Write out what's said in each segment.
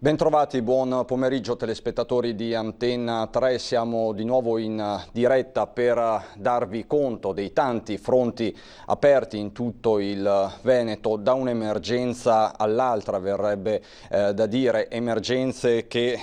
Bentrovati, buon pomeriggio telespettatori di Antenna 3, siamo di nuovo in diretta per darvi conto dei tanti fronti aperti in tutto il Veneto, da un'emergenza all'altra, verrebbe da dire, emergenze che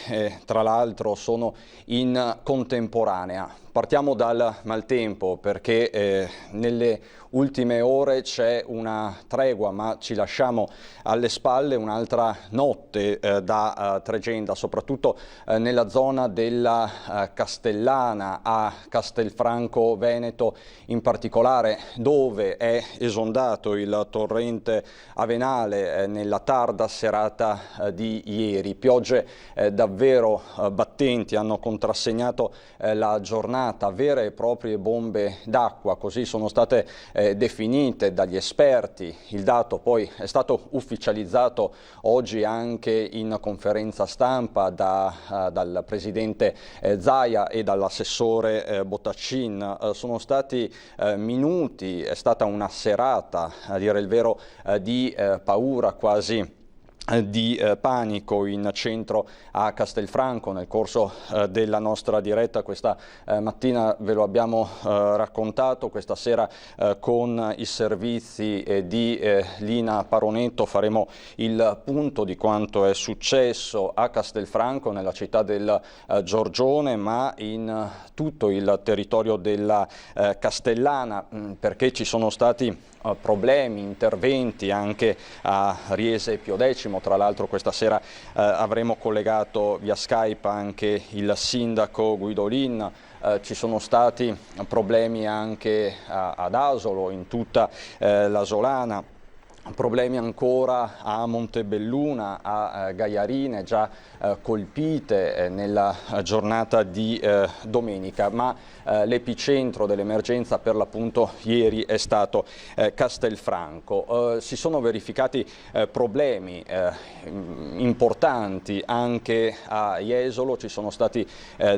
tra l'altro sono in contemporanea. Partiamo dal maltempo perché nelle ultime ore c'è una tregua, ma ci lasciamo alle spalle un'altra notte da tregenda, soprattutto nella zona della Castellana a Castelfranco Veneto, in particolare dove è esondato il torrente Avenale nella tarda serata di ieri. Piogge davvero battenti hanno contrassegnato la giornata, vere e proprie bombe d'acqua, così sono state definite dagli esperti. Il dato poi è stato ufficializzato oggi anche in conferenza stampa dal presidente Zaia e dall'assessore Bottaccin. Sono stati minuti, è stata una serata, a dire il vero, di paura, quasi di panico in centro a Castelfranco. Nel corso della nostra diretta questa mattina ve lo abbiamo raccontato, questa sera con i servizi di Lina Paronetto faremo il punto di quanto è successo a Castelfranco, nella città del Giorgione, ma in tutto il territorio della Castellana, perché ci sono stati problemi, interventi anche a Riese e Pio X. Tra l'altro questa sera avremo collegato via Skype anche il sindaco Guidolin. Ci sono stati problemi anche ad Asolo, in tutta l'Asolana. Problemi ancora a Montebelluna, a Gaiarine, già colpite nella giornata di domenica, ma l'epicentro dell'emergenza per l'appunto ieri è stato Castelfranco. Si sono verificati problemi importanti anche a Jesolo, ci sono stati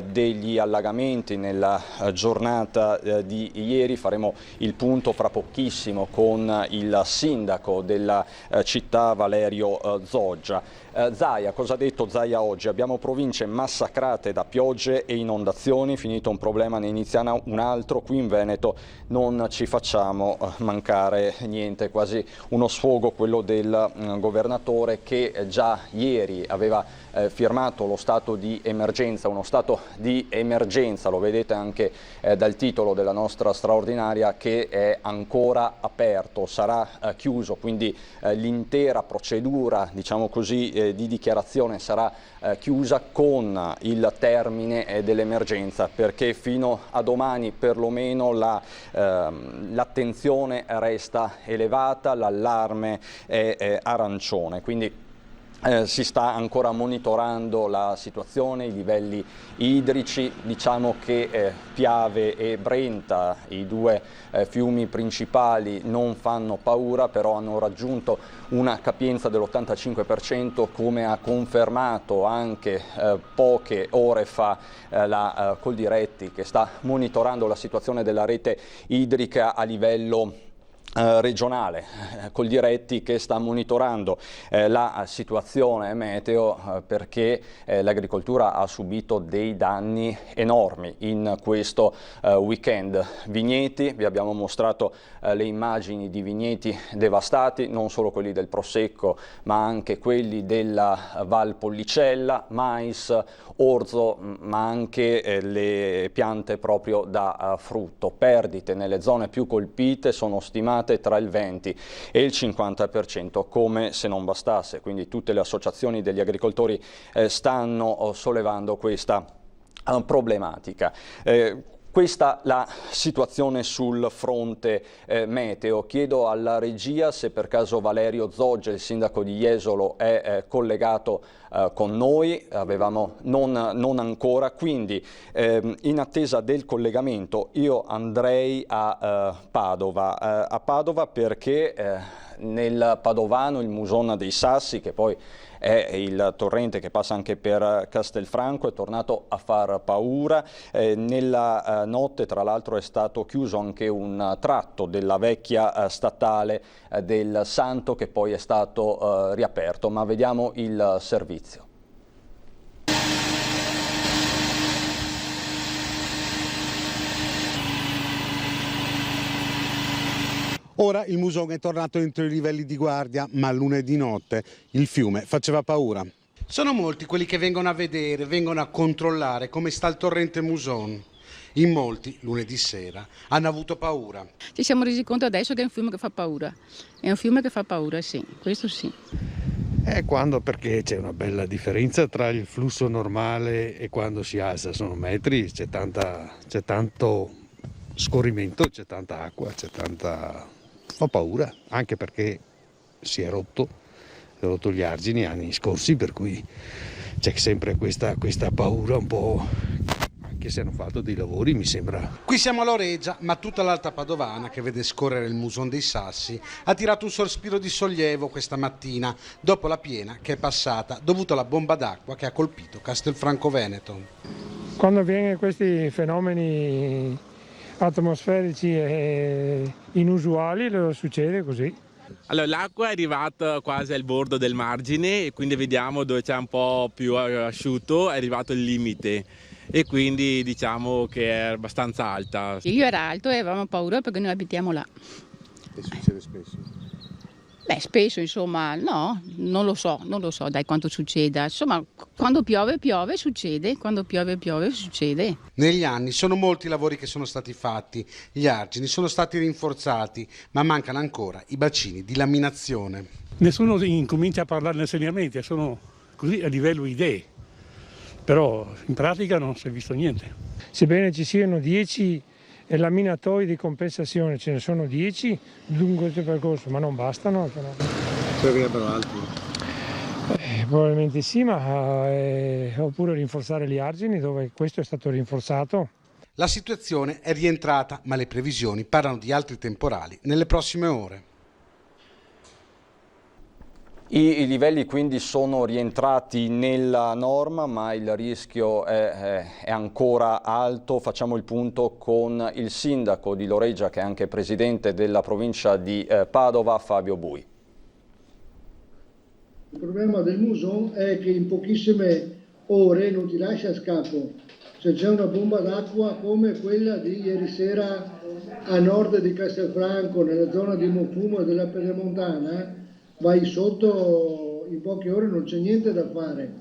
degli allagamenti nella giornata di ieri. Faremo il punto fra pochissimo con il sindaco della città Valerio Zoggia. Zaia, cosa ha detto Zaia oggi? Abbiamo province massacrate da piogge e inondazioni, finito un problema ne inizia un altro, qui in Veneto non ci facciamo mancare niente. Quasi uno sfogo quello del governatore, che già ieri aveva firmato lo stato di emergenza, uno stato di emergenza, lo vedete anche dal titolo della nostra straordinaria, che è ancora aperto, sarà chiuso, quindi l'intera procedura, diciamo così, di dichiarazione sarà chiusa con il termine dell'emergenza, perché fino a domani perlomeno l'attenzione resta elevata, l'allarme è arancione, quindi si sta ancora monitorando la situazione, i livelli idrici. Diciamo che Piave e Brenta, i due fiumi principali, non fanno paura, però hanno raggiunto una capienza dell'85%, come ha confermato anche poche ore fa la Coldiretti, che sta monitorando la situazione della rete idrica a livello regionale. Coldiretti che sta monitorando la situazione meteo, perché l'agricoltura ha subito dei danni enormi in questo weekend. Vigneti, vi abbiamo mostrato le immagini di vigneti devastati, non solo quelli del Prosecco ma anche quelli della Val Pollicella, mais, orzo, ma anche le piante proprio da frutto. Perdite nelle zone più colpite sono stimate tra il 20 e il 50%, come se non bastasse. Quindi tutte le associazioni degli agricoltori stanno sollevando questa problematica. Questa la situazione sul fronte meteo. Chiedo alla regia se per caso Valerio Zoggia, il sindaco di Jesolo, è collegato con noi. Avevamo non ancora, quindi in attesa del collegamento io andrei a Padova perché nel Padovano il Musona dei Sassi, che poi è il torrente che passa anche per Castelfranco, è tornato a far paura. Nella notte tra l'altro è stato chiuso anche un tratto della vecchia statale del Santo, che poi è stato riaperto, ma vediamo il servizio. Ora il Muson è tornato entro i livelli di guardia, ma lunedì notte il fiume faceva paura. Sono molti quelli che vengono a vedere, vengono a controllare come sta il torrente Muson. In molti, lunedì sera, hanno avuto paura. Ci siamo resi conto adesso che è un fiume che fa paura. È un fiume che fa paura, sì, questo sì. Perché c'è una bella differenza tra il flusso normale e quando si alza, sono metri, c'è tanto scorrimento, c'è tanta acqua, fa paura, anche perché si è rotto gli argini anni scorsi, per cui c'è sempre questa paura un po', anche se hanno fatto dei lavori, mi sembra. Qui siamo a Loreggia, ma tutta l'Alta Padovana, che vede scorrere il Muson dei Sassi, ha tirato un sospiro di sollievo questa mattina, dopo la piena che è passata, dovuta alla bomba d'acqua che ha colpito Castelfranco Veneto. Quando avvengono questi fenomeni atmosferici e inusuali, succede così. Allora, l'acqua è arrivata quasi al bordo del margine e quindi vediamo dove c'è un po' più asciutto, è arrivato il limite e quindi diciamo che è abbastanza alta. Il Giglio era alto e avevamo paura perché noi abitiamo là. E succede spesso? Beh, spesso insomma, no, non lo so dai quanto succeda. Insomma, quando piove succede, quando piove succede. Negli anni sono molti i lavori che sono stati fatti, gli argini sono stati rinforzati, ma mancano ancora i bacini di laminazione. Nessuno incomincia a parlarne seriamente, sono così a livello idee, però in pratica non si è visto niente. Sebbene ci siano 10 laminatori di compensazione, ce ne sono 10 lungo questo percorso, ma non bastano. Servirebbero altri? Probabilmente sì, ma oppure rinforzare gli argini dove questo è stato rinforzato. La situazione è rientrata, ma le previsioni parlano di altri temporali nelle prossime ore. I livelli quindi sono rientrati nella norma, ma il rischio è ancora alto. Facciamo il punto con il sindaco di Loreggia, che è anche presidente della provincia di Padova, Fabio Bui. Il problema del Muson è che in pochissime ore non ti lascia a scappo. Se c'è una bomba d'acqua come quella di ieri sera a nord di Castelfranco, nella zona di Monfumo e della Pedemontana, vai sotto, in poche ore non c'è niente da fare,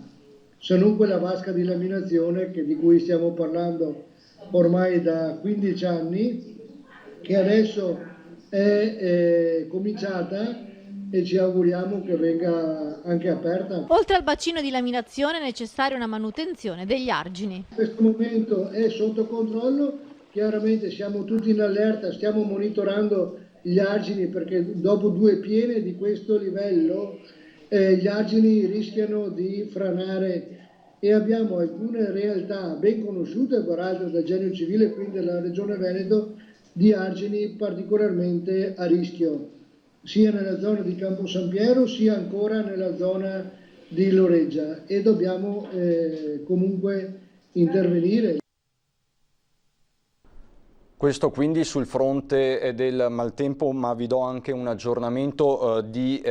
se non quella vasca di laminazione di cui stiamo parlando ormai da 15 anni, che adesso è cominciata e ci auguriamo che venga anche aperta. Oltre al bacino di laminazione è necessaria una manutenzione degli argini. In questo momento è sotto controllo, chiaramente siamo tutti in allerta, stiamo monitorando gli argini perché dopo 2 piene di questo livello gli argini rischiano di franare e abbiamo alcune realtà ben conosciute peraltro dal Genio Civile, quindi della Regione Veneto, di argini particolarmente a rischio, sia nella zona di Campo San Piero sia ancora nella zona di Loreggia, e dobbiamo comunque intervenire. Questo quindi sul fronte del maltempo, ma vi do anche un aggiornamento di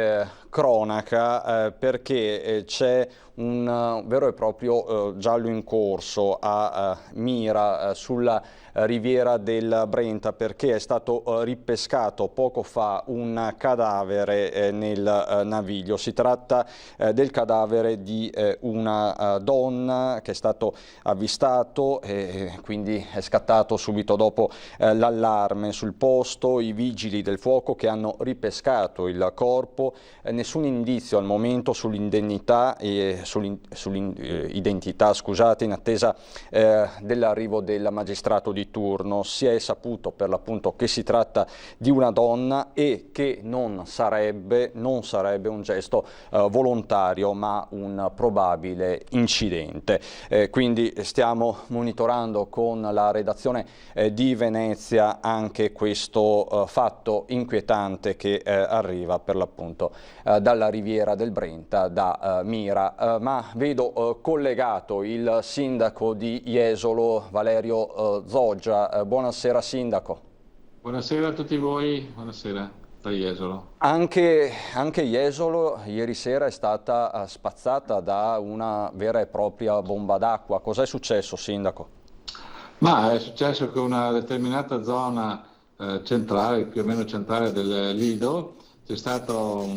cronaca perché c'è un vero e proprio giallo in corso a Mira sulla riviera del Brenta, perché è stato ripescato poco fa un cadavere nel naviglio. Si tratta del cadavere di una donna che è stato avvistato e quindi è scattato subito dopo l'allarme sul posto. I vigili del fuoco che hanno ripescato il corpo, nessun indizio al momento sull'identità in attesa dell'arrivo del magistrato di turno. Si è saputo per l'appunto che si tratta di una donna e che non sarebbe un gesto volontario, ma un probabile incidente. Quindi stiamo monitorando con la redazione di Venezia anche questo fatto inquietante che arriva per l'appunto dalla riviera del Brenta, da Mira. Ma vedo collegato il sindaco di Jesolo, Valerio Zoggia. Buonasera sindaco. Buonasera a tutti voi, buonasera da Jesolo. Anche Jesolo ieri sera è stata spazzata da una vera e propria bomba d'acqua. Cos'è successo, sindaco? Ma è successo che una determinata zona centrale, più o meno centrale del Lido. C'è stato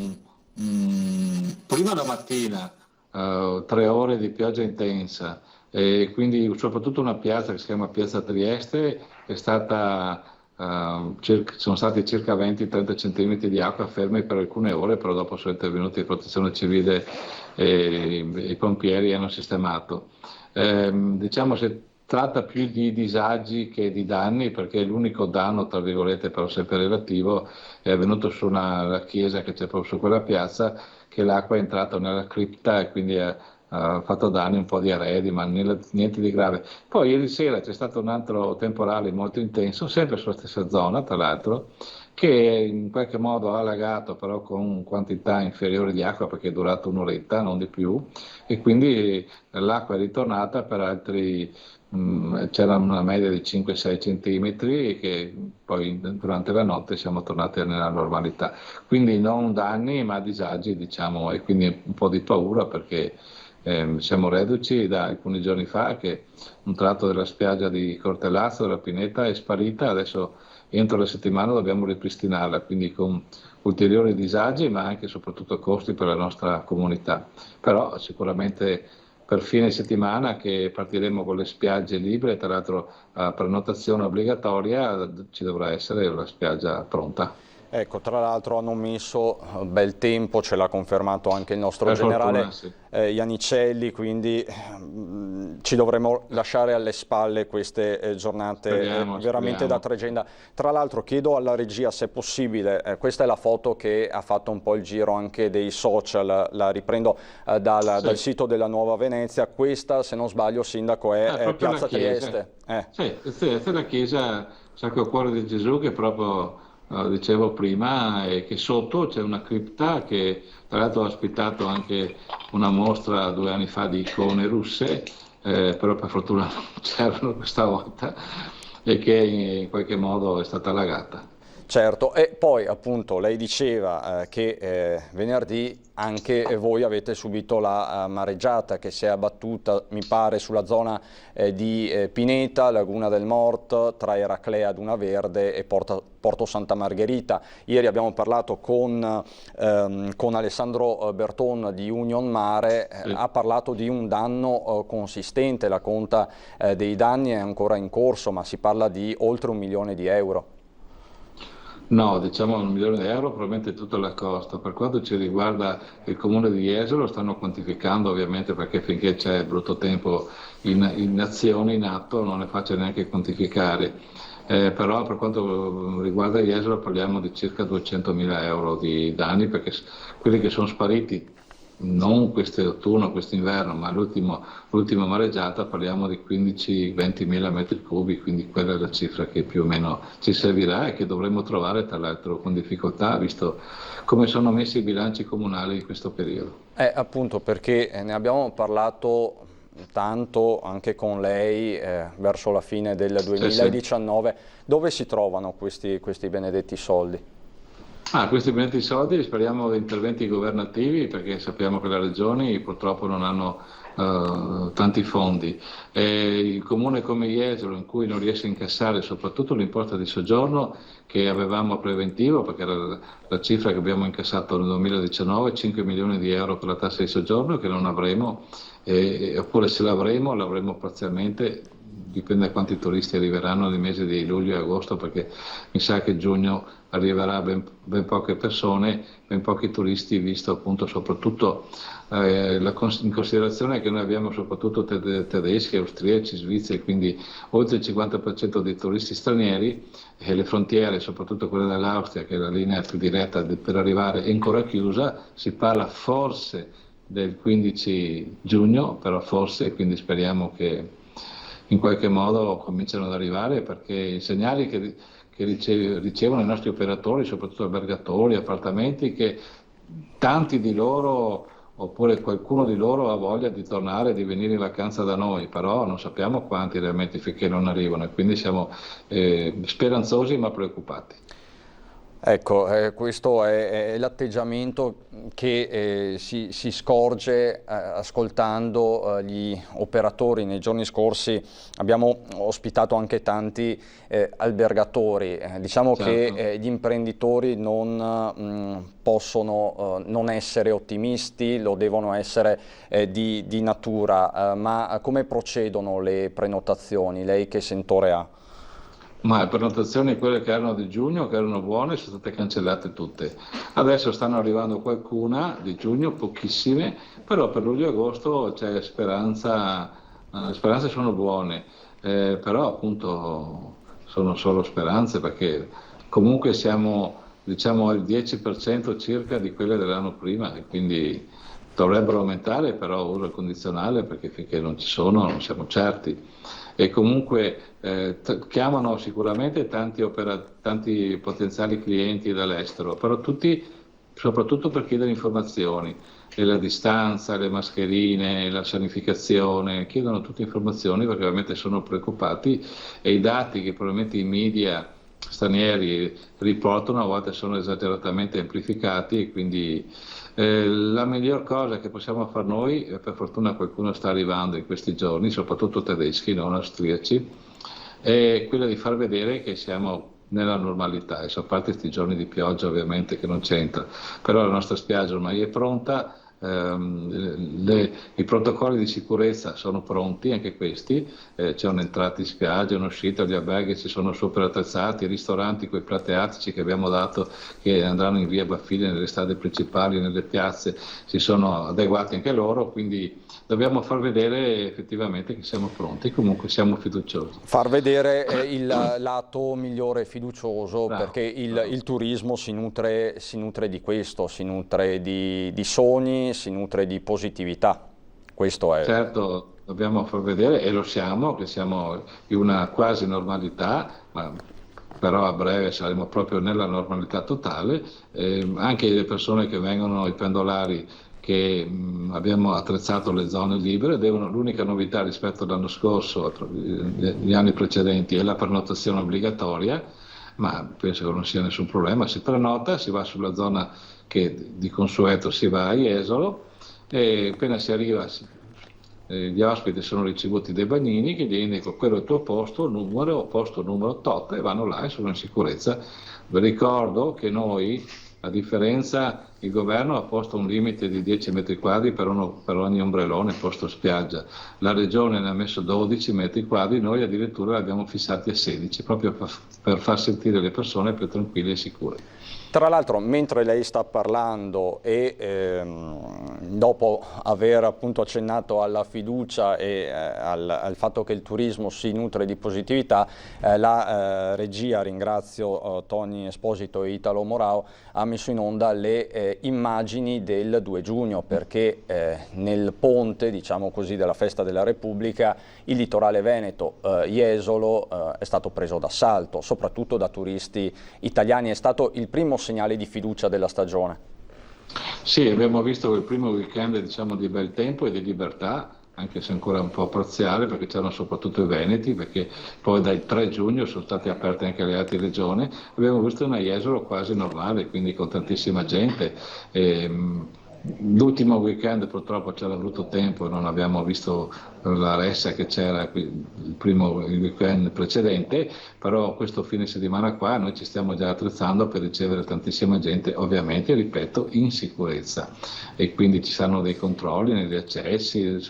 prima la mattina 3 ore di pioggia intensa, e quindi soprattutto una piazza che si chiama Piazza Trieste è stata, sono stati circa 20-30 centimetri di acqua fermi per alcune ore, però dopo sono intervenuti Protezione Civile e i pompieri hanno sistemato. Diciamo si tratta più di disagi che di danni, perché l'unico danno, tra virgolette, però sempre relativo, è avvenuto su la chiesa che c'è proprio su quella piazza, che l'acqua è entrata nella cripta e quindi ha fatto danni, un po' di arredi, ma niente di grave. Poi ieri sera c'è stato un altro temporale molto intenso, sempre sulla stessa zona, tra l'altro, che in qualche modo ha allagato, però con quantità inferiori di acqua, perché è durato un'oretta, non di più, e quindi l'acqua è ritornata per altri, c'era una media di 5-6 centimetri, che poi durante la notte siamo tornati nella normalità. Quindi non danni, ma disagi, diciamo, e quindi un po' di paura, perché siamo reduci da alcuni giorni fa che un tratto della spiaggia di Cortellazzo, della Pineta, è sparita. Adesso entro la settimana dobbiamo ripristinarla, quindi con ulteriori disagi, ma anche e soprattutto costi per la nostra comunità. Però sicuramente per fine settimana, che partiremo con le spiagge libere, tra l'altro a prenotazione obbligatoria, ci dovrà essere la spiaggia pronta. Ecco, tra l'altro hanno messo bel tempo, ce l'ha confermato anche il nostro generale fortuna, sì. Iannicelli, quindi ci dovremo lasciare alle spalle queste giornate veramente da tregenda. Tra l'altro chiedo alla regia se è possibile, questa è la foto che ha fatto un po' il giro anche dei social, la riprendo dal sito della Nuova Venezia. Questa, se non sbaglio, Sindaco, è Piazza Trieste. Sì, questa è la chiesa Sacro Cuore di Gesù, che proprio dicevo prima, e che sotto c'è una cripta che tra l'altro ha ospitato anche una mostra 2 anni fa di icone russe, però per fortuna non c'erano questa volta, e che in qualche modo è stata allagata. Certo, e poi appunto lei diceva che venerdì anche voi avete subito la mareggiata che si è abbattuta, mi pare, sulla zona di Pineta, Laguna del Mort, tra Eraclea Duna Verde e Porto Santa Margherita. Ieri abbiamo parlato con Alessandro Berton di Union Mare, ha parlato di un danno consistente, la conta dei danni è ancora in corso, ma si parla di oltre 1 milione di euro. No, diciamo 1 milione di euro, probabilmente tutta la costa. Per quanto ci riguarda il comune di Jesolo, stanno quantificando, ovviamente, perché finché c'è brutto tempo in azione, in atto, non è facile neanche quantificare. Però per quanto riguarda Jesolo parliamo di circa 200.000 euro di danni, perché quelli che sono spariti, non quest'autunno, quest'inverno, ma l'ultima mareggiata, parliamo di 15-20.000 metri cubi, quindi quella è la cifra che più o meno ci servirà e che dovremo trovare, tra l'altro con difficoltà, visto come sono messi i bilanci comunali in questo periodo. Appunto, perché ne abbiamo parlato tanto anche con lei verso la fine del 2019, dove si trovano questi benedetti soldi? Questi benedetti soldi speriamo interventi governativi, perché sappiamo che le regioni purtroppo non hanno tanti fondi. Il comune come Jesolo, in cui non riesce a incassare soprattutto l'imposta di soggiorno che avevamo a preventivo, perché era la cifra che abbiamo incassato nel 2019, 5 milioni di euro per la tassa di soggiorno, che non avremo, oppure se l'avremo parzialmente. Dipende da quanti turisti arriveranno nei mesi di luglio e agosto, perché mi sa che giugno arriverà ben poche persone, ben pochi turisti, visto appunto soprattutto in considerazione che noi abbiamo soprattutto tedeschi, austriaci, svizzeri, quindi oltre il 50% dei turisti stranieri, e le frontiere, soprattutto quella dell'Austria, che è la linea più diretta per arrivare, è ancora chiusa. Si parla forse del 15 giugno, però forse, quindi speriamo che in qualche modo cominciano ad arrivare, perché i segnali che ricevono i nostri operatori, soprattutto albergatori, appartamenti, che tanti di loro, oppure qualcuno di loro, ha voglia di tornare, di venire in vacanza da noi, però non sappiamo quanti realmente finché non arrivano, e quindi siamo speranzosi ma preoccupati. Ecco, questo è l'atteggiamento che si scorge ascoltando gli operatori. Nei giorni scorsi abbiamo ospitato anche tanti albergatori. Diciamo certo. Che gli imprenditori non possono non essere ottimisti, lo devono essere di natura, ma come procedono le prenotazioni? Lei che sentore ha? Ma le prenotazioni, quelle che erano di giugno, che erano buone, sono state cancellate tutte. Adesso stanno arrivando qualcuna di giugno, pochissime, però per luglio e agosto c'è speranza, le speranze sono buone, però appunto sono solo speranze, perché comunque siamo, diciamo, al 10% circa di quelle dell'anno prima, e quindi dovrebbero aumentare, però uso il condizionale, perché finché non ci sono non siamo certi. E comunque chiamano sicuramente tanti potenziali clienti dall'estero, però tutti soprattutto per chiedere informazioni, e la distanza, le mascherine, la sanificazione, chiedono tutte informazioni perché ovviamente sono preoccupati, e i dati che probabilmente i media stranieri riportano a volte sono esageratamente amplificati, e quindi la miglior cosa che possiamo fare noi, e per fortuna qualcuno sta arrivando in questi giorni, soprattutto tedeschi, non austriaci, è quella di far vedere che siamo nella normalità. Adesso, a parte questi giorni di pioggia ovviamente che non c'entra, però la nostra spiaggia ormai è pronta. I protocolli di sicurezza sono pronti, anche questi, c'è un'entrata in spiaggia, un'uscita, gli alberghi si sono super attrezzati, i ristoranti, quei plateatici che abbiamo dato, che andranno in via Baffili, nelle strade principali, nelle piazze, si sono adeguati anche loro, quindi dobbiamo far vedere effettivamente che siamo pronti, comunque siamo fiduciosi. Far vedere il lato migliore e fiducioso, bravo, perché il turismo si nutre di questo, si nutre di sogni, si nutre di positività. Questo è. Certo, dobbiamo far vedere, e lo siamo, che siamo in una quasi normalità, ma però a breve saremo proprio nella normalità totale. Anche le persone che vengono, i pendolari, che abbiamo attrezzato le zone libere, l'unica novità rispetto all'anno scorso, gli anni precedenti, è la prenotazione obbligatoria, ma penso che non sia nessun problema. Si prenota, si va sulla zona che di consueto si va a Jesolo, e appena si arriva gli ospiti sono ricevuti dai bagnini che gli indicano: quello è il tuo posto numero tot, e vanno là e sono in sicurezza. Vi ricordo che noi, a differenza, il governo ha posto un limite di 10 metri quadri per ogni ombrellone posto spiaggia, la regione ne ha messo 12 metri quadri, noi addirittura li abbiamo fissati a 16, proprio per far sentire le persone più tranquille e sicure. Tra l'altro, mentre lei sta parlando e dopo aver appunto accennato alla fiducia e al fatto che il turismo si nutre di positività, la regia, ringrazio Tony Esposito e Italo Morao, ha messo in onda le immagini del 2 giugno, perché nel ponte, diciamo così, della Festa della Repubblica, il litorale veneto, Jesolo, è stato preso d'assalto, soprattutto da turisti italiani. È stato il primo segnale di fiducia della stagione. Sì, abbiamo visto il primo weekend, diciamo, di bel tempo e di libertà, anche se ancora un po' parziale, perché c'erano soprattutto i veneti, perché poi dal 3 giugno sono state aperte anche le altre regioni. Abbiamo visto una Jesolo quasi normale, quindi con tantissima gente. L'ultimo weekend purtroppo c'era brutto tempo e non abbiamo visto la ressa che c'era il weekend precedente, però questo fine settimana qua noi ci stiamo già attrezzando per ricevere tantissima gente, ovviamente, ripeto, in sicurezza, e quindi ci saranno dei controlli negli accessi,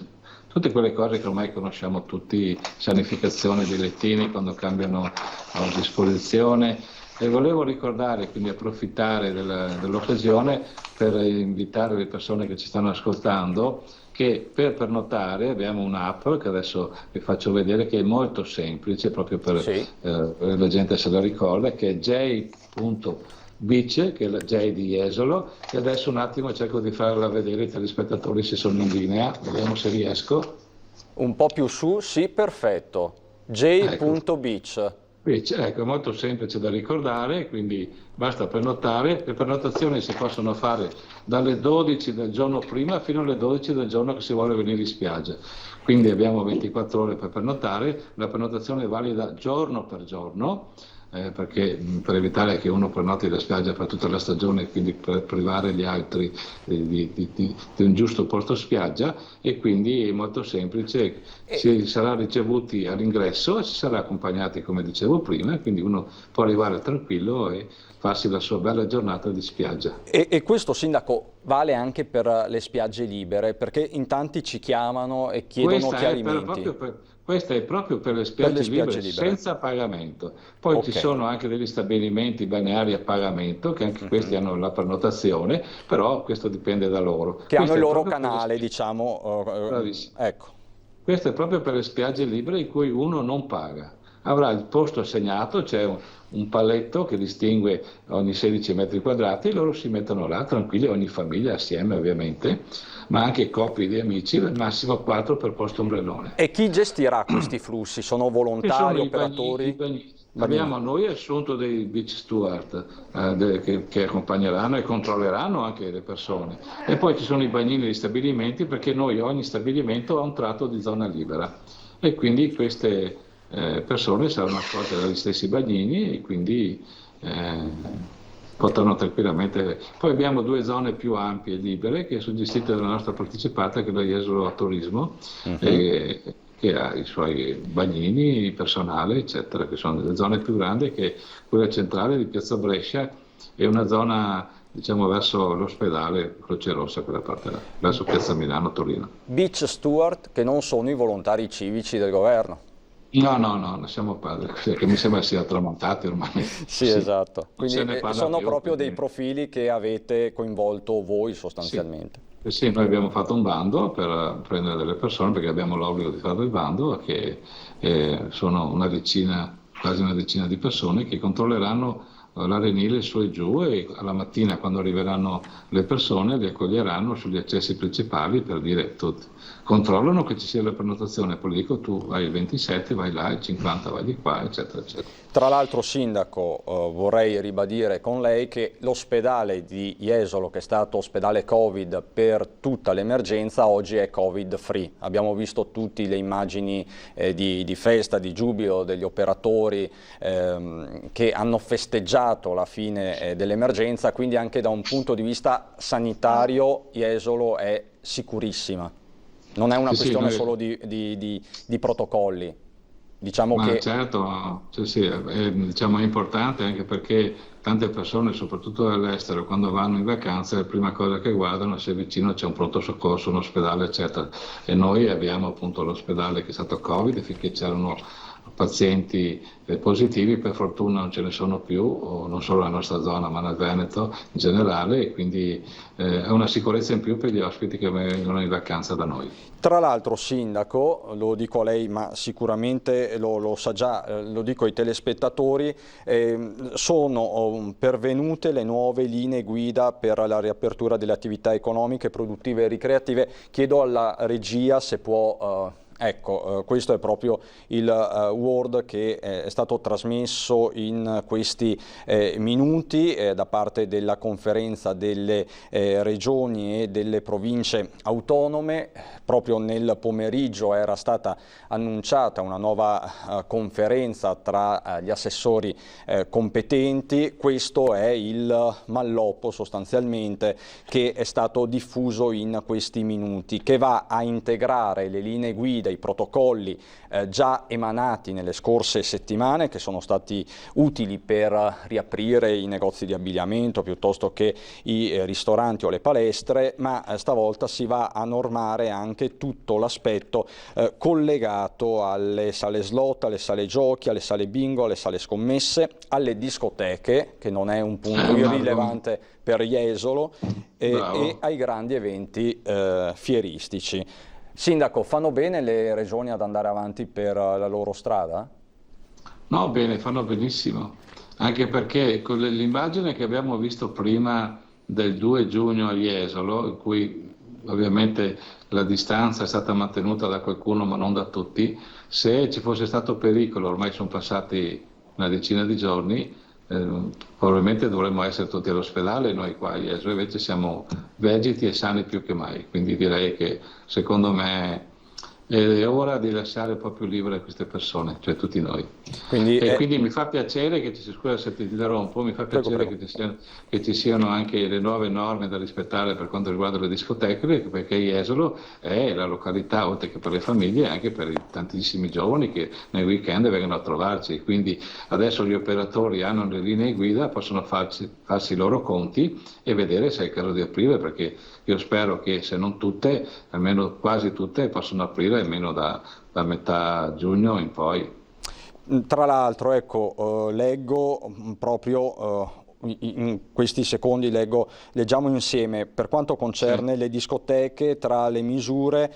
tutte quelle cose che ormai conosciamo tutti, sanificazione dei lettini quando cambiano la disposizione. E volevo ricordare, quindi approfittare dell'occasione per invitare le persone che ci stanno ascoltando, che per pernotare abbiamo un'app che adesso vi faccio vedere, che è molto semplice, proprio per la gente se la ricorda, che è j.beach, che è la J di Jesolo, e adesso un attimo cerco di farla vedere ai telespettatori se sono in linea, vediamo se riesco. Un po' più su, sì, perfetto, j.beach. Ecco, è molto semplice da ricordare, quindi basta prenotare. Le prenotazioni si possono fare dalle 12 del giorno prima fino alle 12 del giorno che si vuole venire in spiaggia. Quindi abbiamo 24 ore per prenotare, la prenotazione è valida giorno per giorno. perché per evitare che uno prenoti la spiaggia per tutta la stagione e quindi per privare gli altri di un giusto posto spiaggia, e quindi è molto semplice, si sarà ricevuti all'ingresso e si sarà accompagnati, come dicevo prima, e quindi uno può arrivare tranquillo e farsi la sua bella giornata di spiaggia. E questo, sindaco, vale anche per le spiagge libere, perché in tanti ci chiamano e chiedono chiarimenti. Questa è proprio per le spiagge libere senza pagamento. Poi ci sono anche degli stabilimenti balneari a pagamento, che anche questi hanno la prenotazione, però questo dipende da loro. Che hanno il loro canale, diciamo. Ecco. Questo è proprio per le spiagge libere in cui uno non paga. Avrà il posto assegnato, c'è un paletto che distingue ogni 16 metri quadrati, loro si mettono là tranquilli, ogni famiglia assieme ovviamente, ma anche coppie di amici, al massimo 4 per posto ombrellone. E chi gestirà questi flussi? Sono volontari, operatori? Abbiamo noi assunto dei beach steward che accompagneranno e controlleranno anche le persone, e poi ci sono i bagnini degli stabilimenti, perché ogni stabilimento ha un tratto di zona libera e quindi queste persone saranno accolte dagli stessi bagnini e quindi potranno tranquillamente. Poi abbiamo 2 zone più ampie e libere che sono gestite dalla nostra partecipata, che è la Jesolo Turismo, che ha i suoi bagnini, personale eccetera, che sono delle zone più grandi, che quella centrale di Piazza Brescia è una zona, diciamo, verso l'ospedale Croce Rossa, quella parte là, verso Piazza Milano, Torino. Beach steward, che non sono i volontari civici del governo. No, siamo padri, che mi sembra sia tramontati ormai. Sì, esatto. Quindi sono proprio dei profili che avete coinvolto voi sostanzialmente. Sì, noi abbiamo fatto un bando per prendere delle persone, perché abbiamo l'obbligo di fare il bando, che sono quasi una decina di persone che controlleranno l'Arenile su e giù, e alla mattina, quando arriveranno le persone, li accoglieranno sugli accessi principali per dire tutti. Controllano che ci sia la prenotazione, poi dico tu vai il 27, vai là, il 50 vai di qua, eccetera, eccetera. Tra l'altro, sindaco, vorrei ribadire con lei che l'ospedale di Jesolo, che è stato ospedale Covid per tutta l'emergenza, oggi è Covid free. Abbiamo visto tutte le immagini di festa, di giubilo degli operatori che hanno festeggiato la fine dell'emergenza, quindi anche da un punto di vista sanitario Jesolo è sicurissima. Non è una questione solo di protocolli. Diciamo che... Certo, diciamo, è importante, anche perché tante persone, soprattutto dall'estero, quando vanno in vacanza, la prima cosa che guardano è se vicino c'è un pronto soccorso, un ospedale, eccetera. E noi abbiamo appunto l'ospedale che è stato Covid, finché c'erano pazienti positivi, per fortuna non ce ne sono più, non solo nella nostra zona ma nel Veneto in generale, e quindi è una sicurezza in più per gli ospiti che vengono in vacanza da noi. Tra l'altro, sindaco, lo dico a lei ma sicuramente lo sa già, lo dico ai telespettatori, sono pervenute le nuove linee guida per la riapertura delle attività economiche, produttive e ricreative. Chiedo alla regia se può... Ecco, questo è proprio il word che è stato trasmesso in questi minuti da parte della conferenza delle regioni e delle province autonome. Proprio nel pomeriggio era stata annunciata una nuova conferenza tra gli assessori competenti. Questo è il malloppo sostanzialmente che è stato diffuso in questi minuti, che va a integrare le linee guida, i protocolli già emanati nelle scorse settimane, che sono stati utili per riaprire i negozi di abbigliamento piuttosto che i ristoranti o le palestre, ma stavolta si va a normare anche tutto l'aspetto collegato alle sale slot, alle sale giochi, alle sale bingo, alle sale scommesse, alle discoteche, che non è un punto irrilevante per Jesolo, e ai grandi eventi fieristici. Sindaco, fanno bene le regioni ad andare avanti per la loro strada? No, bene, fanno benissimo, anche perché con l'immagine che abbiamo visto prima del 2 giugno a Jesolo, in cui ovviamente la distanza è stata mantenuta da qualcuno ma non da tutti, se ci fosse stato pericolo, ormai sono passati una decina di giorni, probabilmente dovremmo essere tutti all'ospedale, noi qua a Jesolo invece siamo vegeti e sani più che mai, quindi direi che secondo me è ora di lasciare proprio libere queste persone, cioè tutti noi. Quindi mi fa piacere che scusa se ti interrompo, mi fa piacere che ci siano anche le nuove norme da rispettare per quanto riguarda le discoteche, perché Jesolo è la località, oltre che per le famiglie, anche per i tantissimi giovani che nei weekend vengono a trovarci. Quindi adesso gli operatori hanno le linee guida, possono farsi i loro conti e vedere se è il caso di aprire, perché io spero che se non tutte, almeno quasi tutte, possono aprire almeno da metà giugno in poi. Tra l'altro, ecco, leggo proprio in questi secondi, leggiamo insieme per quanto concerne le discoteche, tra le misure,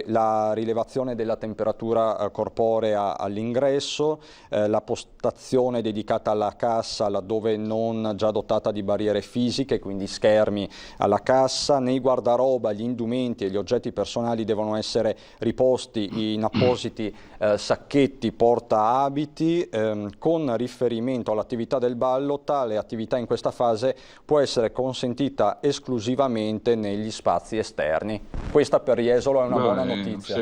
la rilevazione della temperatura corporea all'ingresso, la postazione dedicata alla cassa laddove non già dotata di barriere fisiche, quindi schermi alla cassa. Nei guardaroba gli indumenti e gli oggetti personali devono essere riposti in appositi sacchetti porta abiti. Con riferimento all'attività del ballo, tale attività in questa fase può essere consentita esclusivamente negli spazi esterni. Questa per Jesolo è una buona notizia.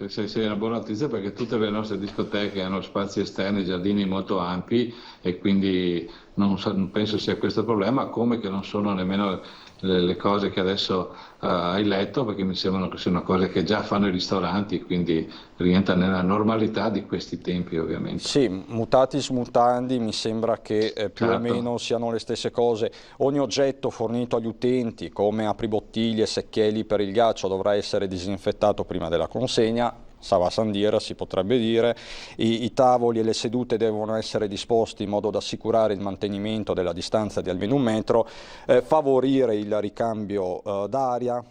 Sì, è una buona notizia, perché tutte le nostre discoteche hanno spazi esterni, giardini molto ampi, e quindi non penso sia questo il problema, come che non sono nemmeno le cose che adesso hai letto, perché mi sembrano che siano cose che già fanno i ristoranti, quindi rientra nella normalità di questi tempi, ovviamente. Sì, mutatis mutandi, mi sembra che più o meno siano le stesse cose. Ogni oggetto fornito agli utenti, come apribottiglie e secchielli per il ghiaccio, dovrà essere disinfettato prima della consegna. Sava Sandiera, si potrebbe dire. I tavoli e le sedute devono essere disposti in modo da assicurare il mantenimento della distanza di almeno 1 metro, favorire il ricambio d'aria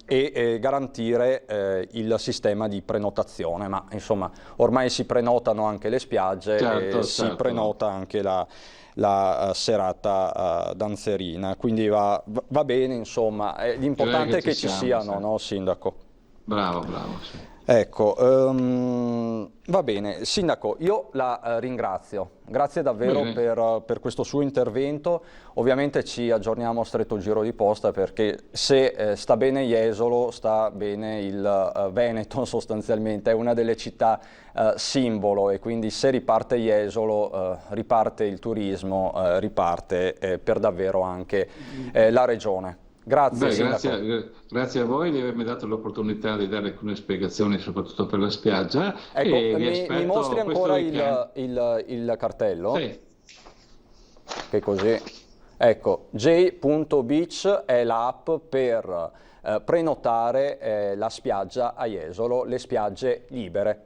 e garantire il sistema di prenotazione, ma insomma ormai si prenotano anche le spiagge, si prenota anche la serata danzerina, quindi va bene, insomma, l'importante è che ci siano, no, Sindaco? Bravo, sì. Ecco, va bene. Sindaco, io la ringrazio, grazie davvero per questo suo intervento. Ovviamente ci aggiorniamo a stretto giro di posta, perché se sta bene Jesolo, sta bene il Veneto sostanzialmente, è una delle città simbolo, e quindi se riparte Jesolo riparte il turismo, riparte per davvero anche la regione. Grazie, grazie a voi di avermi dato l'opportunità di dare alcune spiegazioni, soprattutto per la spiaggia. Ecco, e mi mostri ancora il cartello? Sì. Che così. Ecco, J.Beach è l'app per prenotare la spiaggia a Jesolo, le spiagge libere.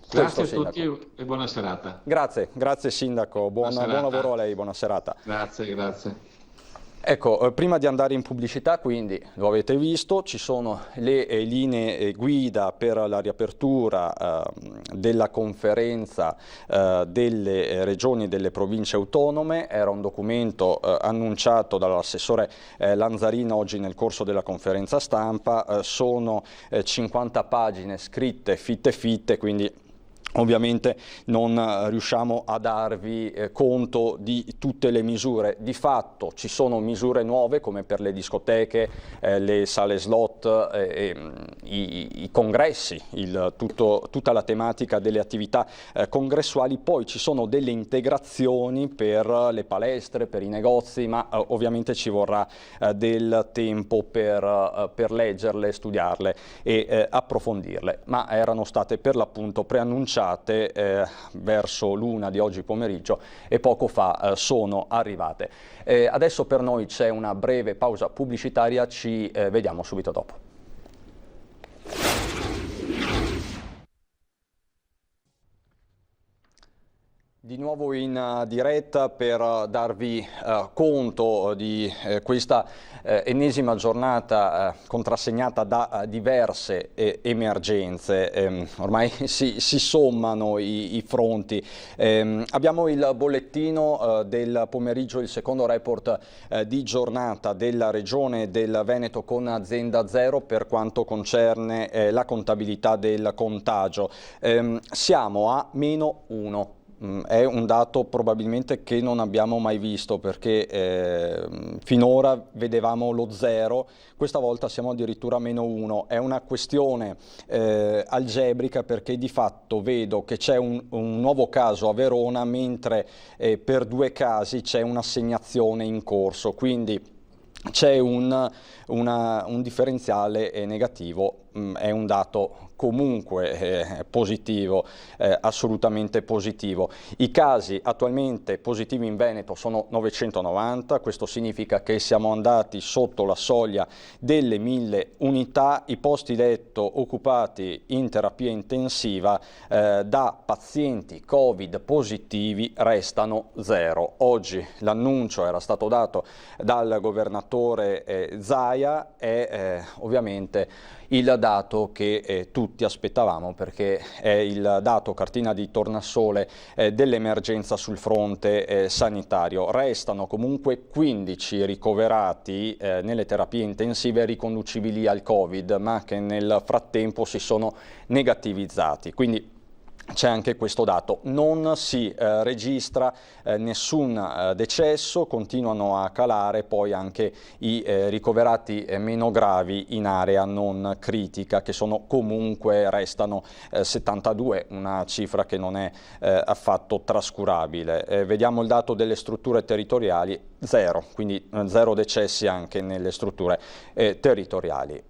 Grazie a tutti e buona serata. Grazie Sindaco, buon lavoro a lei, buona serata. Grazie. Ecco, prima di andare in pubblicità, quindi lo avete visto, ci sono le linee guida per la riapertura della conferenza delle regioni e delle province autonome. Era un documento annunciato dall'assessore Lanzarina oggi nel corso della conferenza stampa. Sono 50 pagine scritte fitte, quindi ovviamente non riusciamo a darvi conto di tutte le misure. Di fatto ci sono misure nuove, come per le discoteche, le sale slot, i congressi, tutta la tematica delle attività congressuali. Poi ci sono delle integrazioni per le palestre, per i negozi, ma ovviamente ci vorrà del tempo per leggerle, studiarle e approfondirle. Ma erano state per l'appunto preannunciate verso l'1 di oggi pomeriggio e poco fa sono arrivate. Adesso per noi c'è una breve pausa pubblicitaria, ci vediamo subito dopo. Di nuovo in diretta per darvi conto di questa ennesima giornata contrassegnata da diverse emergenze. Ormai si sommano i fronti. Abbiamo il bollettino del pomeriggio, il secondo report di giornata della Regione del Veneto con azienda zero per quanto concerne la contabilità del contagio. Siamo a -1. è un dato probabilmente che non abbiamo mai visto, perché finora vedevamo lo 0, questa volta siamo addirittura a -1. È una questione algebrica, perché di fatto vedo che c'è un nuovo caso a Verona, mentre per 2 casi c'è un'assegnazione in corso, quindi c'è un differenziale negativo. È un dato comunque positivo, assolutamente positivo. I casi attualmente positivi in Veneto sono 990, questo significa che siamo andati sotto la soglia delle 1000 unità. I posti letto occupati in terapia intensiva da pazienti Covid positivi restano 0. Oggi l'annuncio era stato dato dal governatore Zaia, è ovviamente il dato che tutti aspettavamo, perché è il dato cartina di tornasole dell'emergenza sul fronte sanitario. Restano comunque 15 ricoverati nelle terapie intensive riconducibili al Covid, ma che nel frattempo si sono negativizzati. Quindi c'è anche questo dato. Non si registra nessun decesso, continuano a calare poi anche i ricoverati meno gravi in area non critica, che sono comunque, restano 72, una cifra che non è affatto trascurabile. Vediamo il dato delle strutture territoriali, 0, quindi 0 decessi anche nelle strutture territoriali.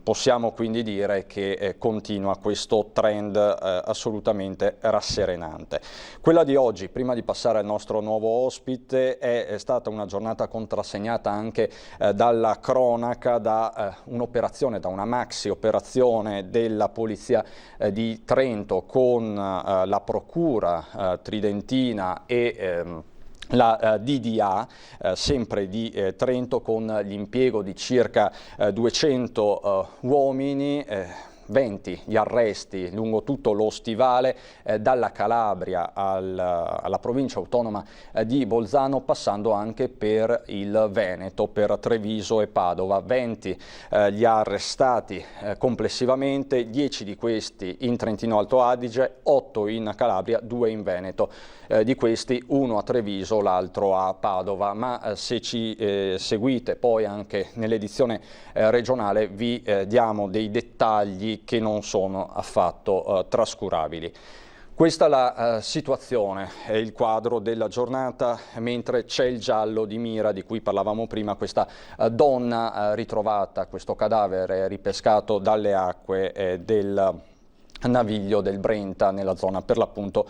Possiamo quindi dire che continua questo trend assolutamente rasserenante. Quella di oggi, prima di passare al nostro nuovo ospite, è stata una giornata contrassegnata anche dalla cronaca, da un'operazione, da una maxi operazione della Polizia di Trento con la Procura tridentina e la DDA, sempre di Trento, con l'impiego di circa 200 uomini, 20 gli arresti lungo tutto lo stivale, dalla Calabria alla provincia autonoma di Bolzano, passando anche per il Veneto, per Treviso e Padova. 20 gli arrestati complessivamente, 10 di questi in Trentino Alto Adige, 8 in Calabria, 2 in Veneto. Di questi 1 a Treviso, l'altro a Padova, ma se ci seguite poi anche nell'edizione regionale vi diamo dei dettagli che non sono affatto trascurabili. Questa è la situazione, è il quadro della giornata, mentre c'è il giallo di Mira di cui parlavamo prima, questa donna ritrovata, questo cadavere ripescato dalle acque del naviglio del Brenta, nella zona per l'appunto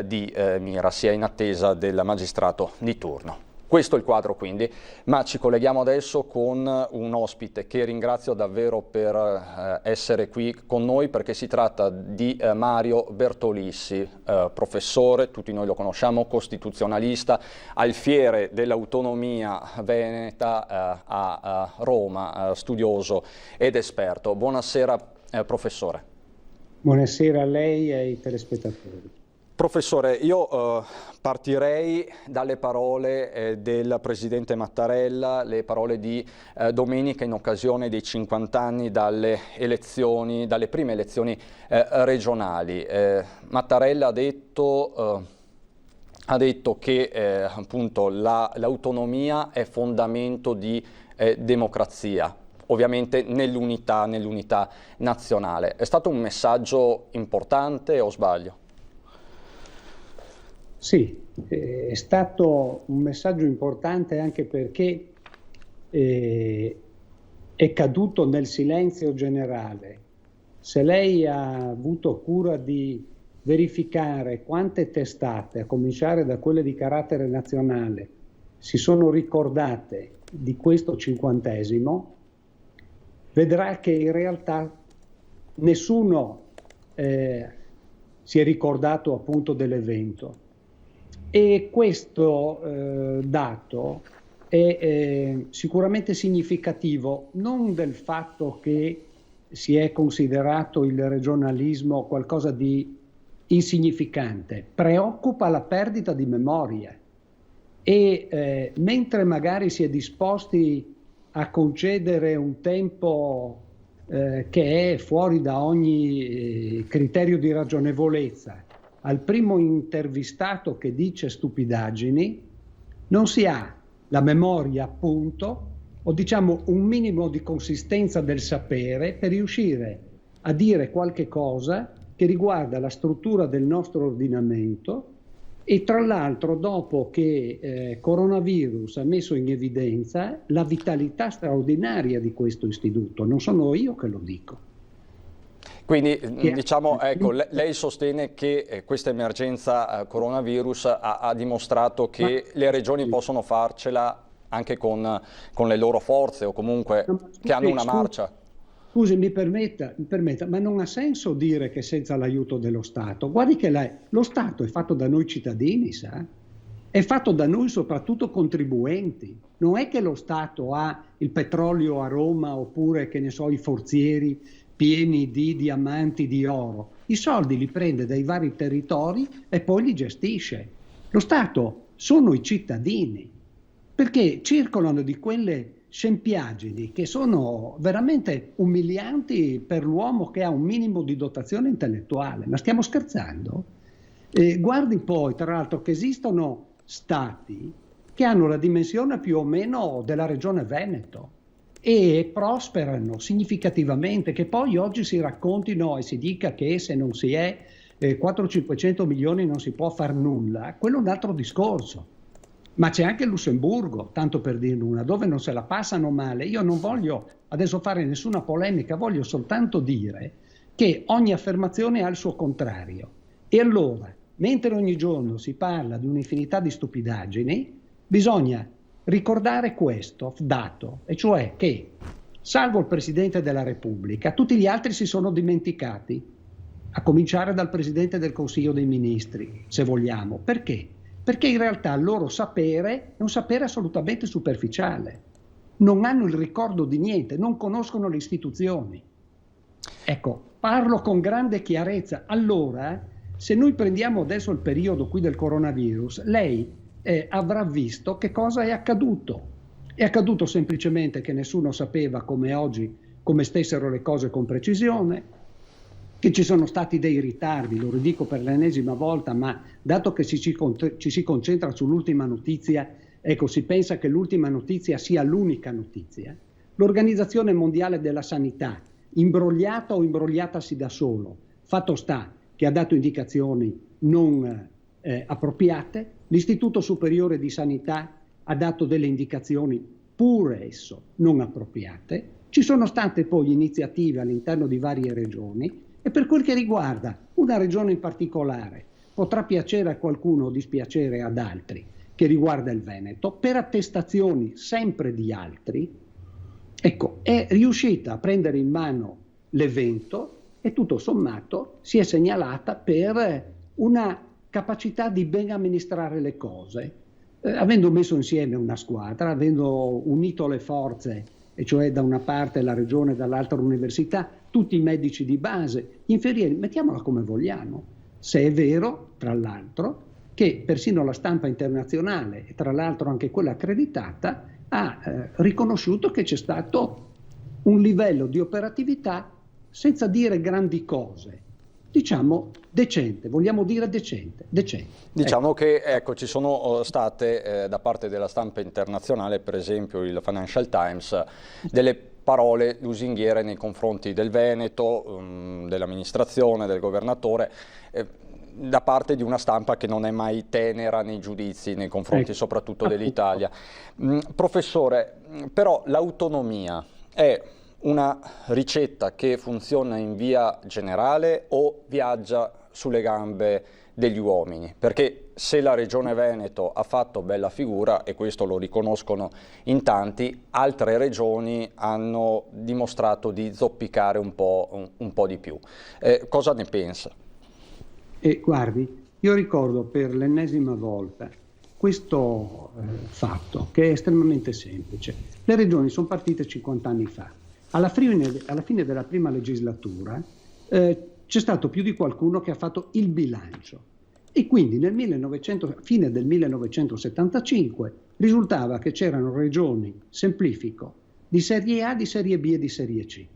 di Mira. Si è in attesa del magistrato di turno. Questo è il quadro quindi, ma ci colleghiamo adesso con un ospite che ringrazio davvero per essere qui con noi, perché si tratta di Mario Bertolissi, professore, tutti noi lo conosciamo, costituzionalista, alfiere dell'autonomia veneta a Roma, studioso ed esperto. Buonasera professore. Buonasera a lei e ai telespettatori. Professore, io partirei dalle parole del Presidente Mattarella, le parole di domenica in occasione dei 50 anni dalle prime elezioni regionali. Mattarella ha detto che appunto l'autonomia è fondamento di democrazia, ovviamente nell'unità nazionale. È stato un messaggio importante o sbaglio? Sì, è stato un messaggio importante anche perché è caduto nel silenzio generale. Se lei ha avuto cura di verificare quante testate, a cominciare da quelle di carattere nazionale, si sono ricordate di questo 50°, vedrà che in realtà nessuno si è ricordato appunto dell'evento. E questo dato è sicuramente significativo, non del fatto che si è considerato il regionalismo qualcosa di insignificante, preoccupa la perdita di memoria e mentre magari si è disposti a concedere un tempo che è fuori da ogni criterio di ragionevolezza al primo intervistato che dice stupidaggini non si ha la memoria, appunto, o diciamo un minimo di consistenza del sapere per riuscire a dire qualche cosa che riguarda la struttura del nostro ordinamento. E tra l'altro, dopo che coronavirus ha messo in evidenza la vitalità straordinaria di questo istituto, non sono io che lo dico. Quindi diciamo, ecco, lei sostiene che questa emergenza coronavirus ha dimostrato che le regioni possono farcela anche con le loro forze, o comunque che hanno una marcia. Scusi, mi permetta, ma non ha senso dire che senza l'aiuto dello Stato. Guardi che lo Stato è fatto da noi cittadini, sa? È fatto da noi soprattutto contribuenti. Non è che lo Stato ha il petrolio a Roma oppure, che ne so, i forzieri pieni di diamanti, di oro. I soldi li prende dai vari territori e poi li gestisce. Lo Stato sono i cittadini, perché circolano di quelle scempiaggini che sono veramente umilianti per l'uomo che ha un minimo di dotazione intellettuale. Ma stiamo scherzando? Guardi poi, tra l'altro, che esistono stati che hanno la dimensione più o meno della regione Veneto e prosperano significativamente, che poi oggi si raccontino e si dica che se non si è 400-500 milioni non si può far nulla, quello è un altro discorso. Ma c'è anche il Lussemburgo, tanto per dirne una, dove non se la passano male. Io non voglio adesso fare nessuna polemica, voglio soltanto dire che ogni affermazione ha il suo contrario. E allora, mentre ogni giorno si parla di un'infinità di stupidaggini, bisogna ricordare questo dato, e cioè che, salvo il Presidente della Repubblica, tutti gli altri si sono dimenticati, a cominciare dal Presidente del Consiglio dei Ministri, se vogliamo. Perché? Perché in realtà il loro sapere è un sapere assolutamente superficiale. Non hanno il ricordo di niente, non conoscono le istituzioni. Ecco, parlo con grande chiarezza. Allora, se noi prendiamo adesso il periodo qui del coronavirus, lei avrà visto che cosa è accaduto. È accaduto semplicemente che nessuno sapeva come oggi, come stessero le cose con precisione, che ci sono stati dei ritardi, lo ridico per l'ennesima volta, ma dato che ci si concentra sull'ultima notizia, ecco, si pensa che l'ultima notizia sia l'unica notizia. L'Organizzazione Mondiale della Sanità, imbrogliata o imbrogliatasi da solo, fatto sta che ha dato indicazioni non appropriate, l'Istituto Superiore di Sanità ha dato delle indicazioni pure esso non appropriate, ci sono state poi iniziative all'interno di varie regioni. E per quel che riguarda una regione in particolare, potrà piacere a qualcuno o dispiacere ad altri, che riguarda il Veneto, per attestazioni sempre di altri, ecco, è riuscita a prendere in mano l'evento e tutto sommato si è segnalata per una capacità di ben amministrare le cose, avendo messo insieme una squadra, avendo unito le forze, e cioè da una parte la regione e dall'altra l'università, tutti i medici di base, inferieri, mettiamola come vogliamo. Se è vero, tra l'altro, che persino la stampa internazionale, e tra l'altro anche quella accreditata, ha riconosciuto che c'è stato un livello di operatività, senza dire grandi cose, diciamo decente, vogliamo dire decente. Diciamo che ecco, ci sono state da parte della stampa internazionale, per esempio il Financial Times, delle parole lusinghiere nei confronti del Veneto, dell'amministrazione, del governatore, da parte di una stampa che non è mai tenera nei giudizi nei confronti soprattutto dell'Italia. Professore, però l'autonomia è una ricetta che funziona in via generale o viaggia sulle gambe degli uomini? Perché se la Regione Veneto ha fatto bella figura, e questo lo riconoscono in tanti, altre regioni hanno dimostrato di zoppicare un po' di più. Cosa ne pensa? Guardi, io ricordo per l'ennesima volta questo fatto che è estremamente semplice. Le regioni sono partite 50 anni fa. Alla fine della prima legislatura c'è stato più di qualcuno che ha fatto il bilancio e quindi fine del 1975 risultava che c'erano regioni, semplifico, di serie A, di serie B e di serie C.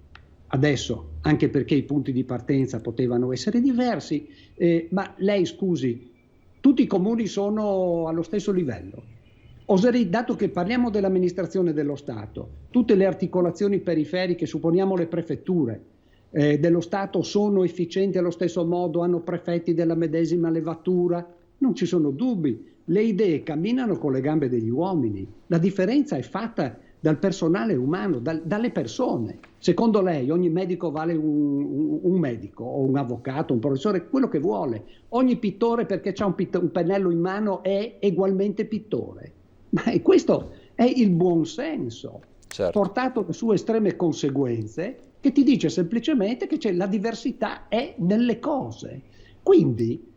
adesso, anche perché i punti di partenza potevano essere diversi, ma lei scusi, tutti i comuni sono allo stesso livello? Oserei, dato che parliamo dell'amministrazione dello Stato, tutte le articolazioni periferiche, supponiamo le prefetture dello Stato, sono efficienti allo stesso modo, hanno prefetti della medesima levatura? Non ci sono dubbi, le idee camminano con le gambe degli uomini, la differenza è fatta dal personale umano, dalle persone. Secondo lei ogni medico vale un medico o un avvocato, un professore, quello che vuole. Ogni pittore, perché c'ha un pennello in mano, è ugualmente pittore. Ma questo è il buon senso, certo, portato alle sue estreme conseguenze, che ti dice semplicemente che la diversità è nelle cose. Quindi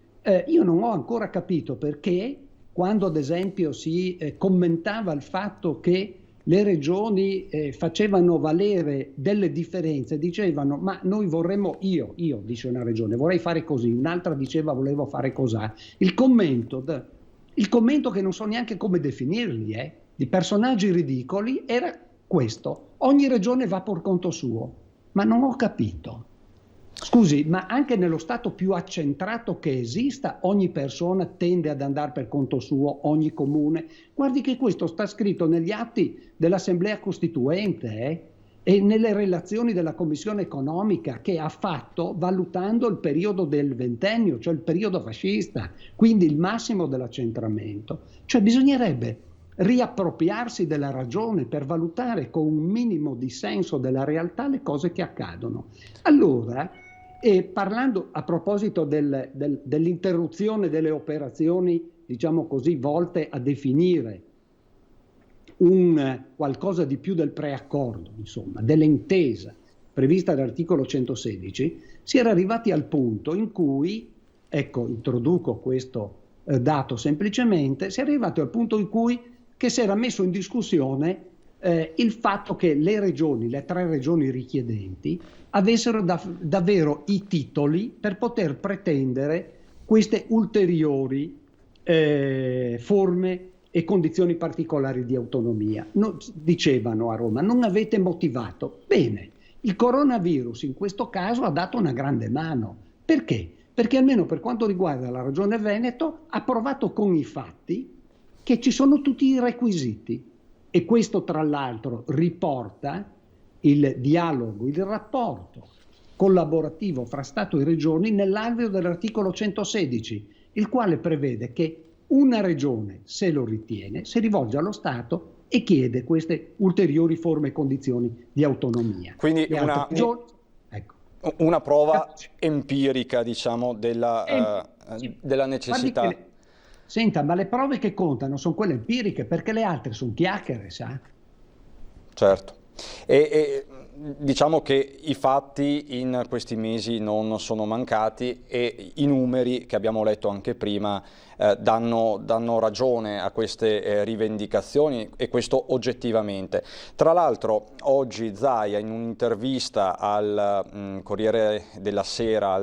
io non ho ancora capito perché, quando ad esempio si commentava il fatto che le regioni facevano valere delle differenze, dicevano ma noi vorremmo, io dice una regione, vorrei fare così, un'altra diceva volevo fare cos'ha. Il commento che non so neanche come definirli, di personaggi ridicoli, era questo: ogni regione va per conto suo. Ma non ho capito. Scusi, ma anche nello Stato più accentrato che esista, ogni persona tende ad andare per conto suo, ogni comune. Guardi che questo sta scritto negli atti dell'Assemblea Costituente e nelle relazioni della Commissione Economica che ha fatto valutando il periodo del ventennio, cioè il periodo fascista, quindi il massimo dell'accentramento. Cioè bisognerebbe riappropriarsi della ragione per valutare con un minimo di senso della realtà le cose che accadono. Allora, parlando a proposito dell'interruzione delle operazioni, diciamo così, volte a definire un qualcosa di più del preaccordo, insomma, dell'intesa prevista dall'articolo 116, si era arrivati al punto in cui, ecco, introduco questo dato semplicemente, si è arrivati al punto in cui che si era messo in discussione il fatto che le regioni, le 3 regioni richiedenti, avessero davvero i titoli per poter pretendere queste ulteriori forme e condizioni particolari di autonomia. Dicevano a Roma, non avete motivato. Bene, il coronavirus in questo caso ha dato una grande mano. Perché? Perché almeno per quanto riguarda la Regione Veneto ha provato con i fatti che ci sono tutti i requisiti, e questo tra l'altro riporta il dialogo, il rapporto collaborativo fra Stato e Regioni nell'alveo dell'articolo 116, il quale prevede che una regione, se lo ritiene, si rivolge allo Stato e chiede queste ulteriori forme e condizioni di autonomia. Quindi una prova empirica, diciamo, della necessità. Senta, ma le prove che contano sono quelle empiriche, perché le altre sono chiacchiere, sa? Certo. E diciamo che i fatti in questi mesi non sono mancati e i numeri che abbiamo letto anche prima danno ragione a queste rivendicazioni, e questo oggettivamente. Tra l'altro oggi Zaia, in un'intervista al Corriere della Sera,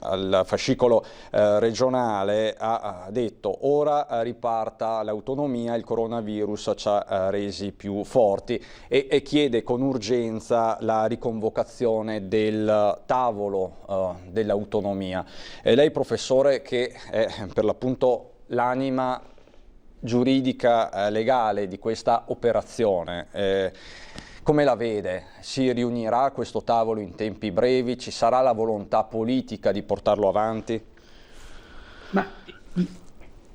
al fascicolo regionale, ha detto: ora riparta l'autonomia, il coronavirus ci ha resi più forti, e chiede con urgenza la riconvocazione del tavolo dell'autonomia. Lei, professore, che è per l'appunto l'anima giuridica legale di questa operazione, come la vede? Si riunirà questo tavolo in tempi brevi? Ci sarà la volontà politica di portarlo avanti? Ma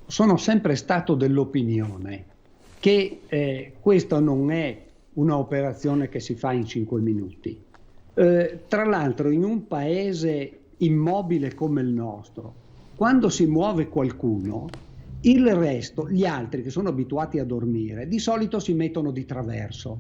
sono sempre stato dell'opinione che questa non è una operazione che si fa in 5 minuti. Tra l'altro, in un paese immobile come il nostro, quando si muove qualcuno, il resto, gli altri che sono abituati a dormire, di solito si mettono di traverso.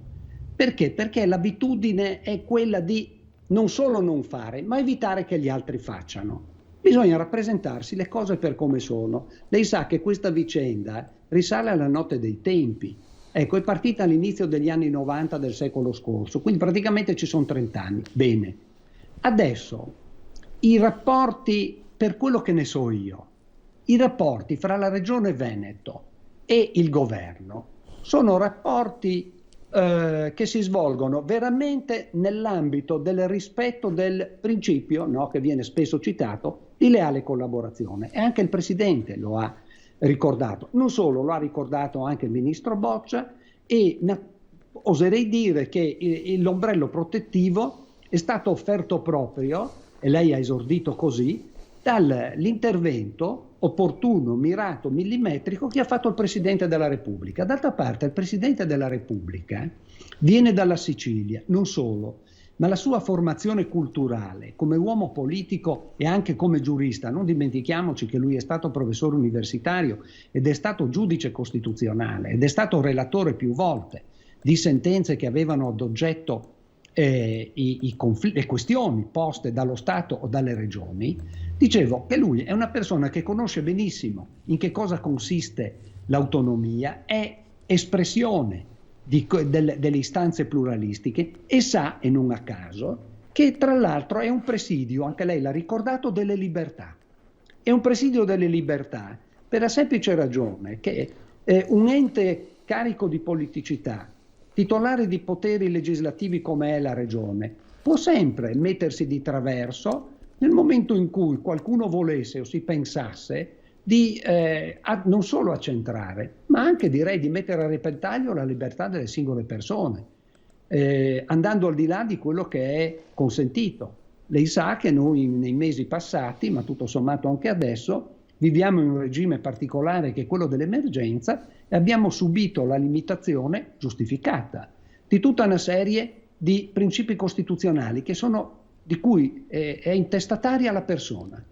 Perché? Perché l'abitudine è quella di non solo non fare, ma evitare che gli altri facciano. Bisogna rappresentarsi le cose per come sono. Lei sa che questa vicenda risale alla notte dei tempi. Ecco, è partita all'inizio degli anni 90 del secolo scorso, quindi praticamente ci sono 30 anni. Bene. Adesso i rapporti, per quello che ne so io, i rapporti fra la Regione Veneto e il governo sono rapporti che si svolgono veramente nell'ambito del rispetto del principio, no, che viene spesso citato, di leale collaborazione. E anche il Presidente lo ha ricordato. Non solo, lo ha ricordato anche il Ministro Boccia, e oserei dire che l'ombrello protettivo è stato offerto proprio, e lei ha esordito così, dall'intervento opportuno, mirato, millimetrico che ha fatto il Presidente della Repubblica. D'altra parte il Presidente della Repubblica viene dalla Sicilia, non solo, ma la sua formazione culturale come uomo politico e anche come giurista, non dimentichiamoci che lui è stato professore universitario ed è stato giudice costituzionale ed è stato relatore più volte di sentenze che avevano ad oggetto le questioni poste dallo Stato o dalle regioni. Dicevo che lui è una persona che conosce benissimo in che cosa consiste l'autonomia, è espressione delle istanze pluralistiche e sa, e non a caso, che tra l'altro è un presidio, anche lei l'ha ricordato, delle libertà. È un presidio delle libertà per la semplice ragione che un ente carico di politicità, titolare di poteri legislativi come è la Regione, può sempre mettersi di traverso nel momento in cui qualcuno volesse o si pensasse di non solo accentrare, ma anche direi di mettere a repentaglio la libertà delle singole persone, andando al di là di quello che è consentito. Lei sa che noi nei mesi passati, ma tutto sommato anche adesso, viviamo in un regime particolare che è quello dell'emergenza e abbiamo subito la limitazione giustificata di tutta una serie di principi costituzionali di cui è intestataria la persona.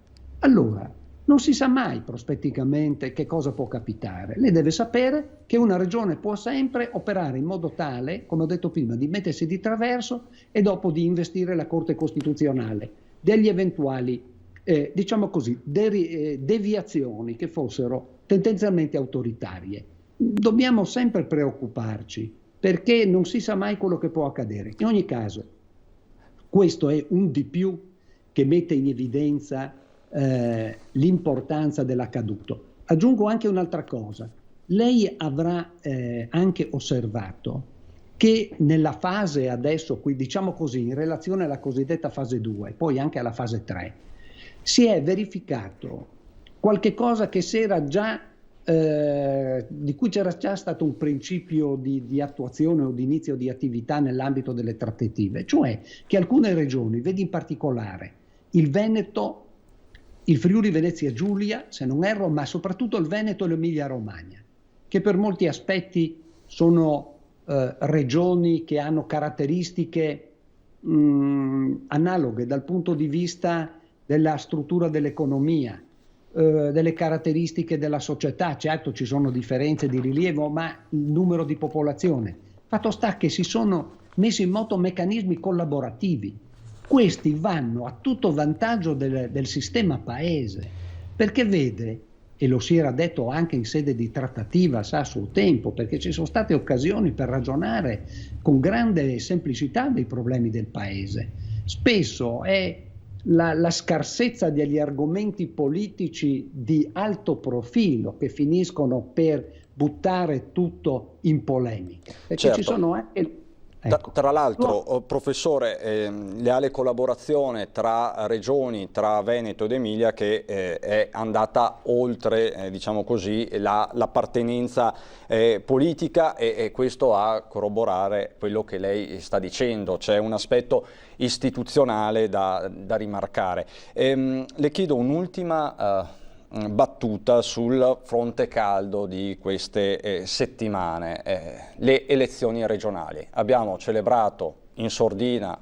Allora, non si sa mai prospetticamente che cosa può capitare. Lei deve sapere che una regione può sempre operare in modo tale, come ho detto prima, di mettersi di traverso e dopo di investire la Corte Costituzionale degli eventuali diciamo così, deviazioni che fossero tendenzialmente autoritarie. Dobbiamo sempre preoccuparci perché non si sa mai quello che può accadere. In ogni caso, questo è un di più che mette in evidenza l'importanza dell'accaduto. Aggiungo anche un'altra cosa. Lei avrà anche osservato che nella fase adesso, qui diciamo così, in relazione alla cosiddetta fase 2, poi anche alla fase 3, si è verificato qualche cosa che s'era già, di cui c'era già stato un principio di attuazione o di inizio di attività nell'ambito delle trattative, cioè che alcune regioni, vedi in particolare il Veneto, il Friuli Venezia Giulia, se non erro, ma soprattutto il Veneto e l'Emilia Romagna, che per molti aspetti sono regioni che hanno caratteristiche analoghe dal punto di vista della struttura dell'economia, delle caratteristiche della società. Certo ci sono differenze di rilievo, ma il numero di popolazione. Fatto sta che si sono messi in moto meccanismi collaborativi. Questi vanno a tutto vantaggio del sistema paese, perché vede, e lo si era detto anche in sede di trattativa sa a suo tempo, perché ci sono state occasioni per ragionare con grande semplicità dei problemi del paese. Spesso è la scarsezza degli argomenti politici di alto profilo che finiscono per buttare tutto in polemica, perché certo. Ci sono anche... Ecco. Tra l'altro, professore, leale collaborazione tra regioni, tra Veneto ed Emilia, che è andata oltre, diciamo così, l'appartenenza politica e questo a corroborare quello che lei sta dicendo. C'è un aspetto istituzionale da rimarcare. Le chiedo un'ultima battuta sul fronte caldo di queste settimane, le elezioni regionali. Abbiamo celebrato in sordina,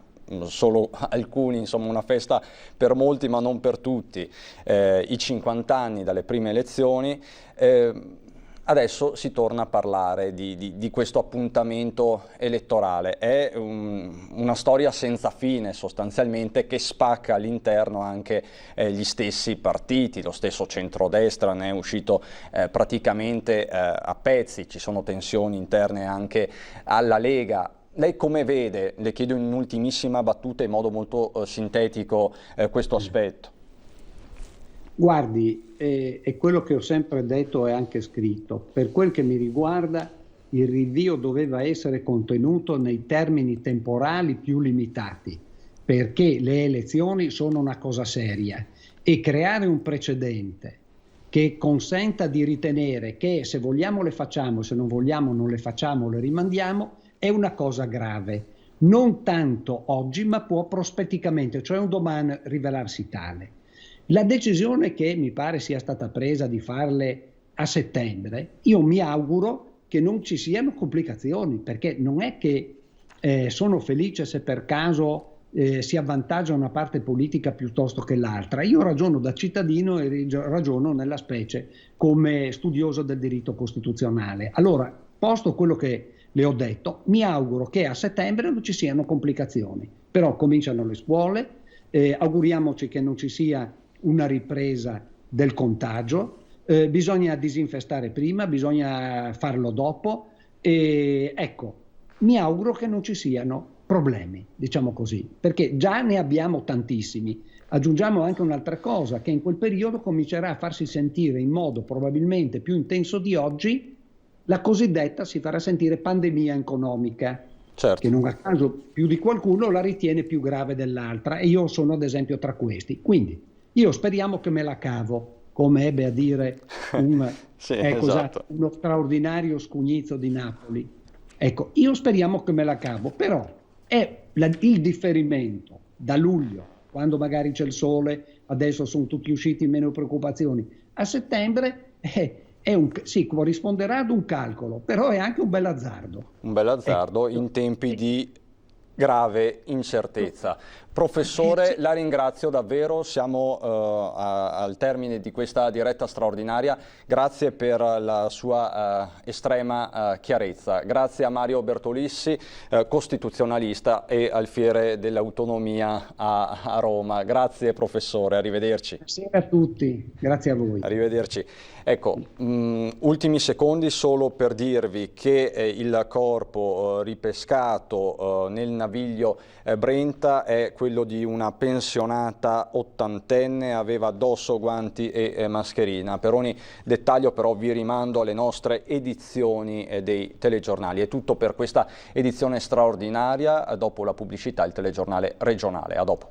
solo alcuni, insomma una festa per molti ma non per tutti, i 50 anni dalle prime elezioni. Adesso si torna a parlare di questo appuntamento elettorale. È una storia senza fine sostanzialmente, che spacca all'interno anche gli stessi partiti. Lo stesso centrodestra ne è uscito praticamente a pezzi, ci sono tensioni interne anche alla Lega. Lei come vede, le chiedo in un'ultimissima battuta in modo molto sintetico questo aspetto? Guardi, è quello che ho sempre detto e anche scritto. Per quel che mi riguarda, il rinvio doveva essere contenuto nei termini temporali più limitati, perché le elezioni sono una cosa seria e creare un precedente che consenta di ritenere che se vogliamo le facciamo, se non vogliamo non le facciamo, le rimandiamo, è una cosa grave. Non tanto oggi, ma può prospetticamente, cioè un domani, rivelarsi tale. La decisione che mi pare sia stata presa di farle a settembre, io mi auguro che non ci siano complicazioni, perché non è che sono felice se per caso si avvantaggia una parte politica piuttosto che l'altra. Io ragiono da cittadino e ragiono nella specie come studioso del diritto costituzionale. Allora, posto quello che le ho detto, mi auguro che a settembre non ci siano complicazioni, però cominciano le scuole, auguriamoci che non ci sia una ripresa del contagio, bisogna disinfestare prima, bisogna farlo dopo, e ecco, mi auguro che non ci siano problemi, diciamo così, perché già ne abbiamo tantissimi. Aggiungiamo anche un'altra cosa, che in quel periodo comincerà a farsi sentire in modo probabilmente più intenso di oggi la cosiddetta, si farà sentire, pandemia economica, certo, che non a caso più di qualcuno la ritiene più grave dell'altra, e io sono ad esempio tra questi. Quindi io speriamo che me la cavo, come ebbe a dire sì, esatto, uno straordinario Scugnizzo di Napoli. Ecco, io speriamo che me la cavo, però è il differimento da luglio, quando magari c'è il sole, adesso sono tutti usciti, meno preoccupazioni, a settembre sì, corrisponderà ad un calcolo, però è anche un bel azzardo. Un bel azzardo in tempi di grave incertezza. Professore, la ringrazio davvero, siamo al termine di questa diretta straordinaria, grazie per la sua estrema chiarezza. Grazie a Mario Bertolissi, costituzionalista e alfiere dell'autonomia a Roma. Grazie professore, arrivederci. Buonasera a tutti, grazie a voi. Arrivederci. Ecco, ultimi secondi solo per dirvi che il corpo ripescato nel naviglio Brenta è quello di una pensionata ottantenne, aveva addosso guanti e mascherina. Per ogni dettaglio però vi rimando alle nostre edizioni dei telegiornali. È tutto per questa edizione straordinaria, dopo la pubblicità il telegiornale regionale. A dopo.